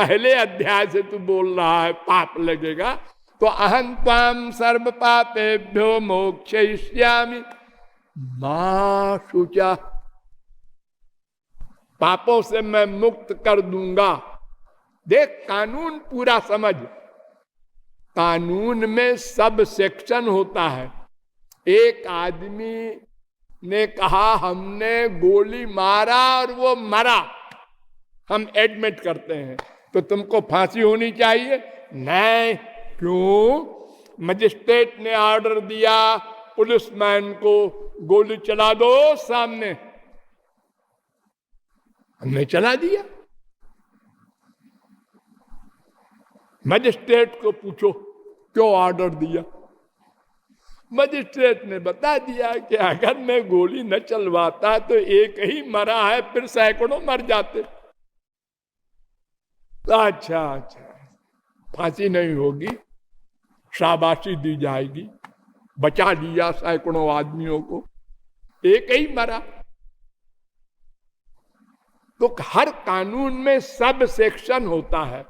पहले अध्याय से तू बोल रहा है पाप लगेगा। तो अहं त्वाम सर्व पापेभ्यो मोक्षयिष्यामि मा शुचा, पापों से मैं मुक्त कर दूंगा। देख कानून पूरा समझ, कानून में सब सेक्शन होता है। एक आदमी ने कहा हमने गोली मारा और वो मरा, हम एडमिट करते हैं, तो तुमको फांसी होनी चाहिए? नहीं। क्यों? मजिस्ट्रेट ने ऑर्डर दिया पुलिसमैन को गोली चला दो सामने, हमने चला दिया। मजिस्ट्रेट को पूछो क्यों ऑर्डर दिया? मजिस्ट्रेट ने बता दिया कि अगर मैं गोली न चलवाता तो एक ही मरा है, फिर सैकड़ों मर जाते। अच्छा अच्छा, फांसी नहीं होगी, शाबाशी दी जाएगी, बचा लिया सैकड़ों आदमियों को, एक ही मरा। तो हर कानून में सब सेक्शन होता है।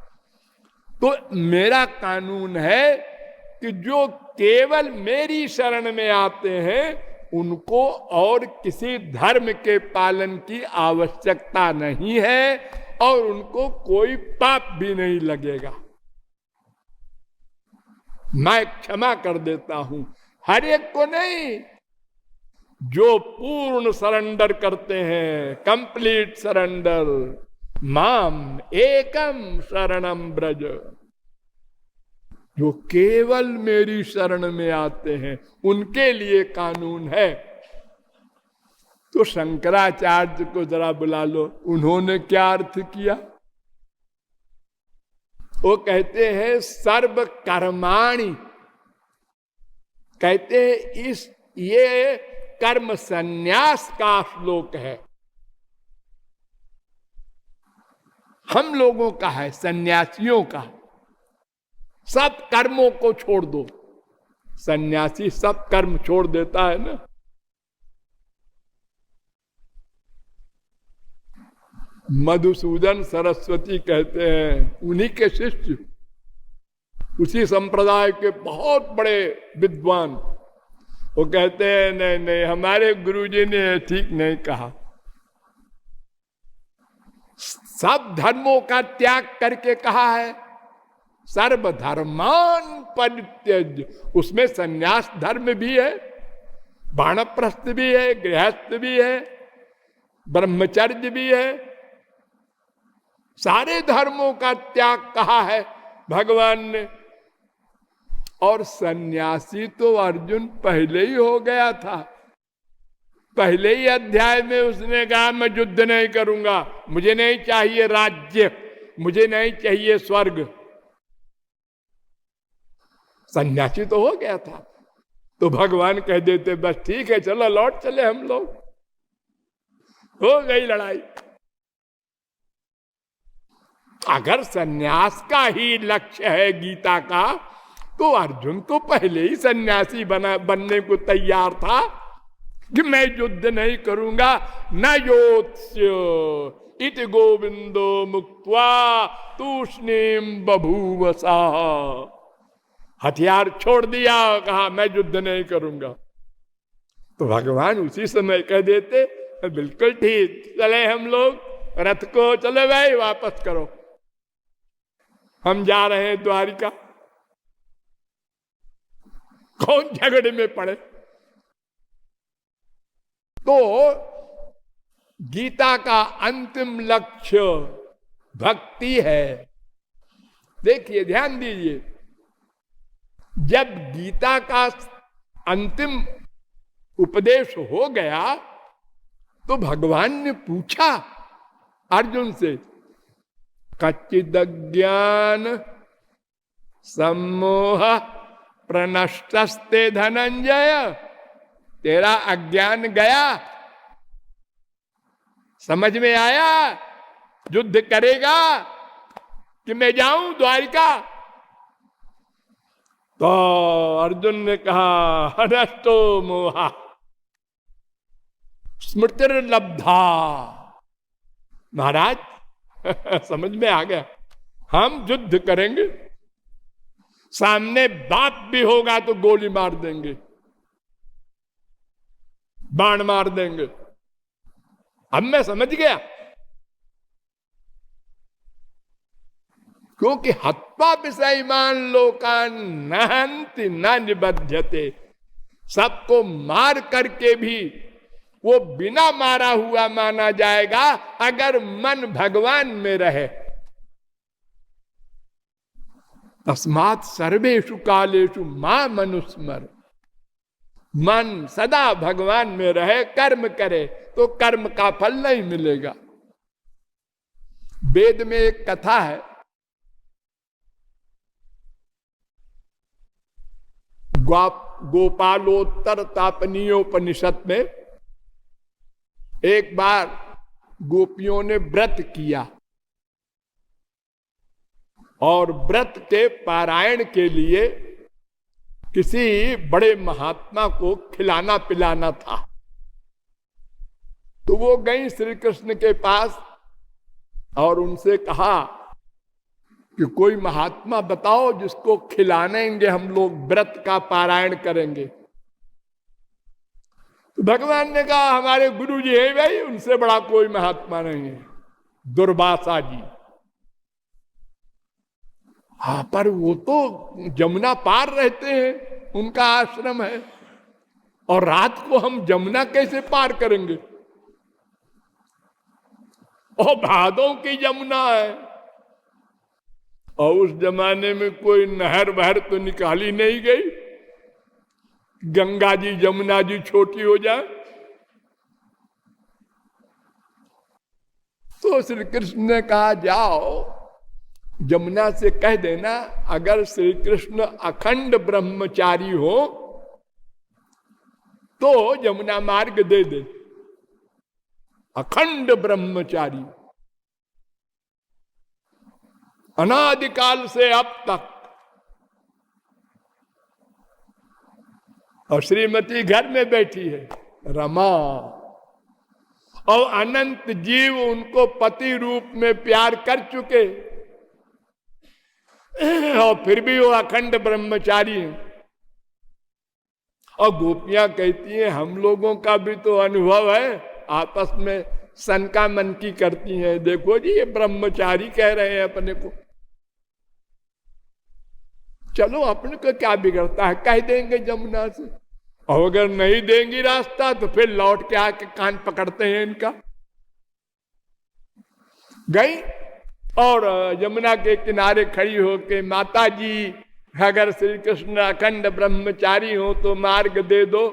तो मेरा कानून है कि जो केवल मेरी शरण में आते हैं उनको और किसी धर्म के पालन की आवश्यकता नहीं है, और उनको कोई पाप भी नहीं लगेगा। मैं क्षमा कर देता हूं, हर एक को नहीं। जो पूर्ण सरेंडर करते हैं, कंप्लीट सरेंडर, माम एकम शरणम ब्रज, जो केवल मेरी शरण में आते हैं उनके लिए कानून है। तो शंकराचार्य को जरा बुला लो, उन्होंने क्या अर्थ किया? वो कहते हैं सर्व कर्माणि, कहते हैं इस ये कर्म संन्यास का श्लोक है, हम लोगों का है, सन्यासियों का। सब कर्मों को छोड़ दो, सन्यासी सब कर्म छोड़ देता है ना। मधुसूदन सरस्वती कहते हैं, उन्हीं के शिष्य, उसी संप्रदाय के बहुत बड़े विद्वान, वो कहते हैं नहीं नहीं, हमारे गुरुजी ने ठीक नहीं कहा। सब धर्मों का त्याग करके कहा है, सर्वधर्मान परित्यज्य, उसमें सन्यास धर्म भी है, वानप्रस्थ भी है, गृहस्थ भी है, ब्रह्मचर्य भी है, सारे धर्मों का त्याग कहा है भगवान ने। और सन्यासी तो अर्जुन पहले ही हो गया था, पहले ही अध्याय में उसने कहा मैं युद्ध नहीं करूंगा, मुझे नहीं चाहिए राज्य, मुझे नहीं चाहिए स्वर्ग। सन्यासी तो हो गया था। तो भगवान कह देते बस ठीक है चलो लौट चले हम लोग, हो गई लड़ाई। अगर सन्यास का ही लक्ष्य है गीता का, तो अर्जुन तो पहले ही सन्यासी बनने को तैयार था कि मैं युद्ध नहीं करूंगा। न योत्स्य इति गोविंदो मुक्त्वा तूष्णीम बभूवसा, हथियार छोड़ दिया, कहा मैं युद्ध नहीं करूंगा। तो भगवान उसी समय कह देते बिल्कुल ठीक, चले हम लोग, रथ को चले भाई वापस करो, हम जा रहे हैं द्वारिका। कौन झगड़े में पड़े? तो गीता का अंतिम लक्ष्य भक्ति है। देखिए ध्यान दीजिए, जब गीता का अंतिम उपदेश हो गया तो भगवान ने पूछा अर्जुन से, कच्चिद ज्ञान सम्मोह प्रनष्टस्ते धनंजय, तेरा अज्ञान गया, समझ में आया युद्ध करेगा कि मैं जाऊं द्वारिका? तो अर्जुन ने कहा हनष्टो मोहा स्मृतिर्लब्धा। महाराज समझ में आ गया, हम युद्ध करेंगे, सामने बाप भी होगा तो गोली मार देंगे, बाण मार देंगे। अब मैं समझ गया, क्योंकि हत्वा विषयमान लोकान नहंति न निबध्यते, सबको मार करके भी वो बिना मारा हुआ माना जाएगा अगर मन भगवान में रहे। तस्मात् सर्वेषु कालेषु मां मनुस्मर, मन सदा भगवान में रहे, कर्म करे तो कर्म का फल नहीं मिलेगा। वेद में एक कथा है, गोपालोत्तर तापनीयोपनिषद में एक बार गोपियों ने व्रत किया और व्रत के पारायण के लिए किसी बड़े महात्मा को खिलाना पिलाना था। तो वो गई श्री कृष्ण के पास और उनसे कहा कि कोई महात्मा बताओ जिसको खिलानेंगे हम लोग, व्रत का पारायण करेंगे। तो भगवान ने कहा हमारे गुरु जी है भाई, उनसे बड़ा कोई महात्मा नहीं है, दुर्वासा जी। हाँ, पर वो तो जमुना पार रहते हैं, उनका आश्रम है, और रात को हम जमुना कैसे पार करेंगे? और भादों की जमुना है, और उस जमाने में कोई नहर वहर तो निकाली नहीं गई, गंगा जी जमुना जी छोटी हो जाए। तो श्री कृष्ण ने कहा जाओ जमुना से कह देना अगर श्री कृष्ण अखंड ब्रह्मचारी हो तो जमुना मार्ग दे दे। अखंड ब्रह्मचारी, अनादिकाल से अब तक। और श्रीमती घर में बैठी है, रमा, और अनंत जीव उनको पति रूप में प्यार कर चुके, और फिर भी वो अखंड ब्रह्मचारी हैं। और गोपियां कहती हैं हम लोगों का भी तो अनुभव है, आपस में सनका मनकी करती हैं, देखो जी ये ब्रह्मचारी कह रहे हैं अपने को, चलो अपने को क्या बिगड़ता है, कह देंगे जमुना से। और अगर नहीं देंगी रास्ता तो फिर लौट के आके कान पकड़ते हैं इनका। गई और यमुना के किनारे खड़ी होके, माता जी अगर श्री कृष्ण अखंड ब्रह्मचारी हो तो मार्ग दे दो।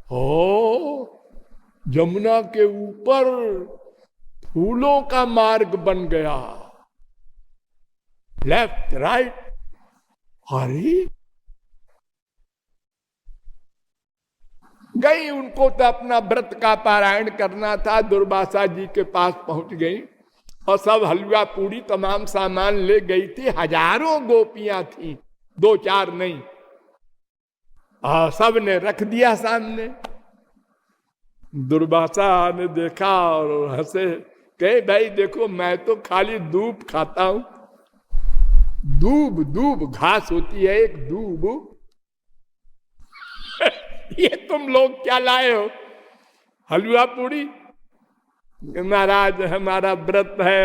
हो यमुना के ऊपर फूलों का मार्ग बन गया, लेफ्ट राइट। अरे गई, उनको तो अपना व्रत का पारायण करना था, दुर्वासा जी के पास पहुंच गई और सब हलवा पूड़ी तमाम सामान ले गई थी। हजारों गोपियां थी, दो चार नहीं, सब ने रख दिया सामने। दुर्वासा ने देखा और हंसे, कहे भाई देखो मैं तो खाली दूब खाता हूं। दूब, दूब घास होती है एक, दूब। ये तुम लोग क्या लाए हो, हलवा पूड़ी? महाराज हमारा व्रत है।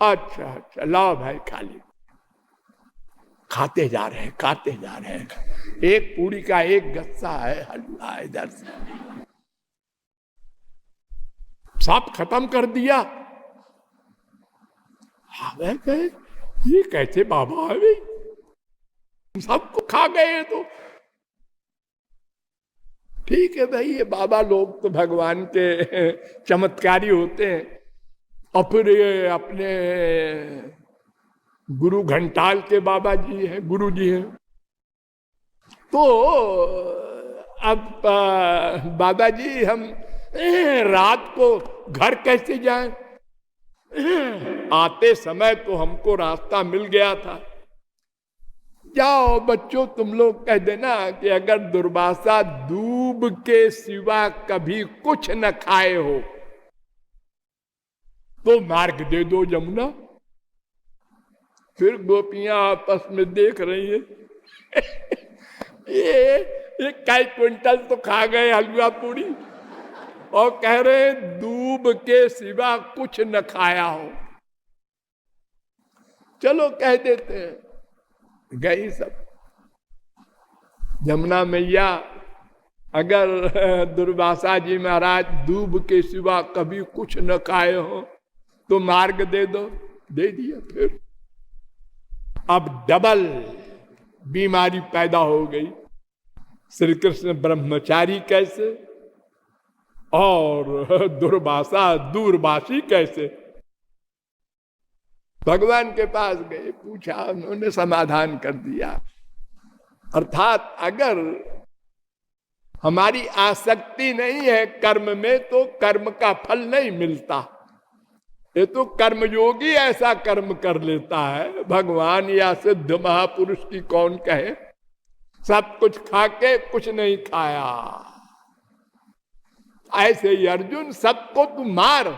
अच्छा अच्छा लाओ भाई खा ली। खाते जा रहे हैं, खाते जा रहे हैं, एक पूड़ी का एक गस्सा है हलवा इधर से, सब खत्म कर दिया। ये कैसे बाबा है भाई, सबको खा गए तो ठीक है भाई, ये बाबा लोग तो भगवान के चमत्कारी होते हैं। और फिर ये अपने गुरु घंटाल के बाबा जी हैं, गुरु जी हैं। तो अब बाबा जी हम रात को घर कैसे जाएं? आते समय तो हमको रास्ता मिल गया था। जाओ बच्चों तुम लोग कह देना कि अगर दुर्वासा दूब के सिवा कभी कुछ न खाए हो तो मार्ग दे दो यमुना। फिर गोपियां आपस में देख रही है ये कई क्विंटल तो खा गए हलवा पूरी, और कह रहे दूब के सिवा कुछ न खाया हो। चलो कह देते हैं, गई सब। यमुना मैया, अगर दुर्वासा जी महाराज दूब के सिवा कभी कुछ न खाए हो तो मार्ग दे दो। दे दिया। फिर अब डबल बीमारी पैदा हो गई। श्री कृष्ण ब्रह्मचारी कैसे और दुर्वासा दूरवासी कैसे। भगवान के पास गए, पूछा, उन्होंने समाधान कर दिया। अर्थात अगर हमारी आसक्ति नहीं है कर्म में तो कर्म का फल नहीं मिलता। ये तो कर्मयोगी ऐसा कर्म कर लेता है, भगवान या सिद्ध महापुरुष की कौन कहे। सब कुछ खा के कुछ नहीं खाया। ऐसे ही अर्जुन, सबको तू मार,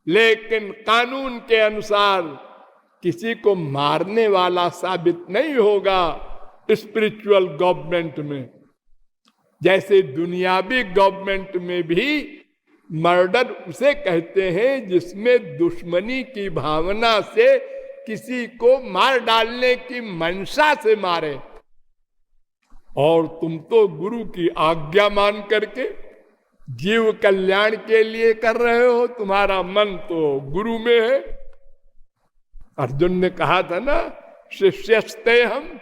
लेकिन कानून के अनुसार किसी को मारने वाला साबित नहीं होगा स्पिरिचुअल गवर्नमेंट में। जैसे दुनियावी गवर्नमेंट में भी मर्डर उसे कहते हैं जिसमें दुश्मनी की भावना से किसी को मार डालने की मंशा से मारे। और तुम तो गुरु की आज्ञा मान करके जीव कल्याण के लिए कर रहे हो, तुम्हारा मन तो गुरु में है। अर्जुन ने कहा था ना, शिष्यस्ते हम